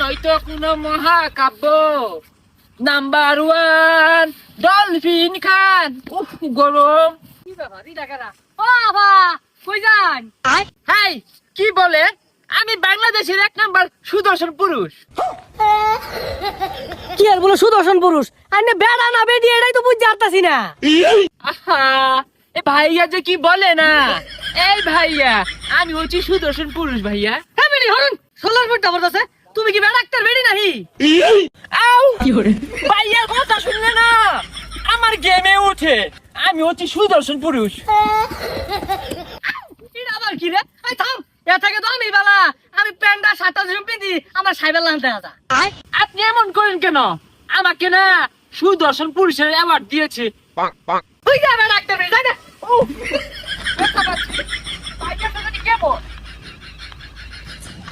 নয়তো কোনো মহাকাব্য। নাম্বার ওয়ান ডলফিন খান। উফ গরম। কি ব্যাপার এটা কারা? ও বাবা কই যান? হাই কি বলে? আমি বাংলাদেশের 1 নাম্বার সুদর্শন পুরুষ। কি আর বলো সুদর্শন পুরুষ? আরে বেড়া না বেডি এটাই তো বুঝতে পারতাছি না। আহা এ ভাইয়া যে কি বলে না। এই ভাইয়া আমি হচ্ছি সুদর্শন পুরুষ ভাইয়া। হ্যাঁ বেডি হরুন সোলার ফুট পড়তাছে। তুমি কি বেড়া ডাক্তার বেডি নাহি? আউ কি করে ভাইয়ার কথা শুনলে না আমার গেমে ওঠে। আমি হচ্ছি সুদর্শন পুরুষ। এটা আবার কি রে? এই থাম। এ থেকে তো আমি বালা। আমি প্যান্ডা শার্টটা জুম্পি দি আমার সাইবেল লানতে আসা। আপনি এমন করেন কেন? আমাকে না সুদর্শন পুরুষের অ্যাওয়ার্ড দিয়েছে। তুই যা বেড়া ডাক্তার বেডি যাই না।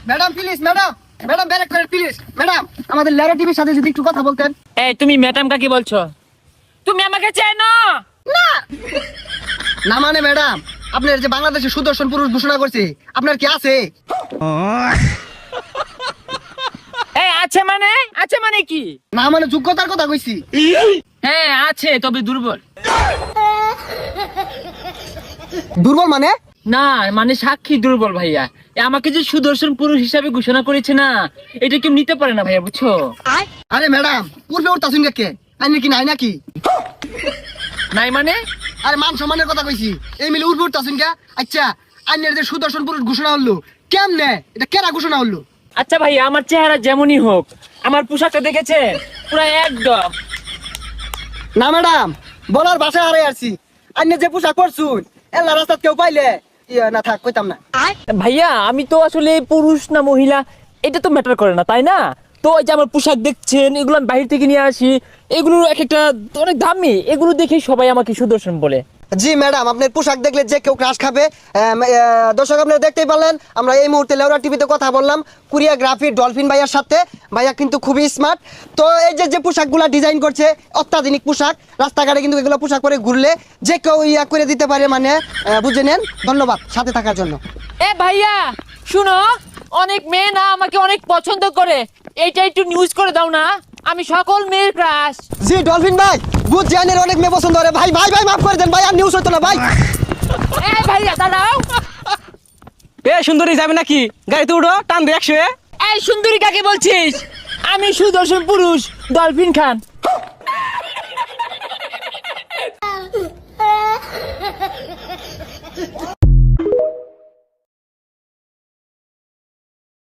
ম্যাডাম প্লিজ ম্যাডাম ম্যাডাম ব্যারেক করেন প্লিজ ম্যাডাম আমাদের লেরা টিভির সাথে যদি একটু কথা বলতেন। এই তুমি ম্যাডাম কাকে বলছো? তুমি আমাকে চেনো? না না মানে ম্যাডাম আপনার যে বাংলাদেশের সুদর্শন পুরুষ ঘোষণা করছে আপনার কি আছে? এই আছে মানে কি? না মানে যোগ্যতার কথা কইছি। হ্যাঁ আছে তবে দুর্বল। দুর্বল মানে? না মানে সাক্ষী দুর্বল ভাইয়া। আমাকে যে সুদর্শন পুরুষ হিসাবে ঘোষণা করেছে না এটা কেউ নিতে পারে না ভাইয়া বুঝছো? আরে ম্যাডাম পূর্বে ওর তাসুন কে আইনি কি নাই নাকি? নাই মানে? আরে মান সম্মানের কথা কইছি। এই মিলে উঠবে তাসুন কে? আচ্ছা আইনের যে সুদর্শন পুরুষ ঘোষণা হলো কেমনে? এটা কেরা ঘোষণা হলো? আচ্ছা ভাইয়া আমার চেহারা যেমনই হোক আমার পোশাকটা দেখেছেন পুরো একদম। না ম্যাডাম বলার ভাষায় হারাই আসছি। আইনে যে পোশাক পরছুন এলা রাস্তাত কেউ পাইলে ইয়া না থাক কইতাম না। ভাইয়া আমি তো আসলে পুরুষ না মহিলা এটা তো ম্যাটার করে না তাই না? তো এই যে আমার পোশাক দেখছেন এগুলো আমি বাইরে থেকে নিয়ে আসি। এগুলো এক একটা অনেক দামি। এগুলো দেখে সবাই আমাকে সুদর্শন বলে। জি ম্যাডাম আপনার পোশাক দেখলে যে কেউ ক্রাশ খাবে। দর্শক আপনারা দেখতেই পারলেন আমরা এই মুহূর্তে লেওরা টিভিতে কথা বললাম কোরিওগ্রাফি ডলফিন ভাইয়ার সাথে। ভাইয়া কিন্তু খুবই স্মার্ট। তো এই যে পোশাকগুলা ডিজাইন করছে অত্যাধুনিক পোশাক। রাস্তাঘাটে কিন্তু এগুলো পোশাক পরে ঘুরলে যে কেউ ইয়া করে দিতে পারে মানে বুঝে নেন। ধন্যবাদ সাথে থাকার জন্য। এ ভাইয়া শুনো অনেক মেয়ে না আমাকে অনেক পছন্দ করে। এইটা একটু নিউজ করে দাও না। আমি সকল মেয়ের ক্রাশ। জি ডলফিন ভাই গুড জানের অনেক মেয়ে পছন্দ করে। ভাই ভাই ভাই মাফ করে দেন ভাই আর নিউজ হতো না ভাই। এ ভাইয়া দাঁড়াও। এ সুন্দরী যাবে নাকি? গাড়িতে উঠো টান দে 100। এই সুন্দরী কাকে বলছিস? আমি সুদর্শন পুরুষ ডলফিন খান।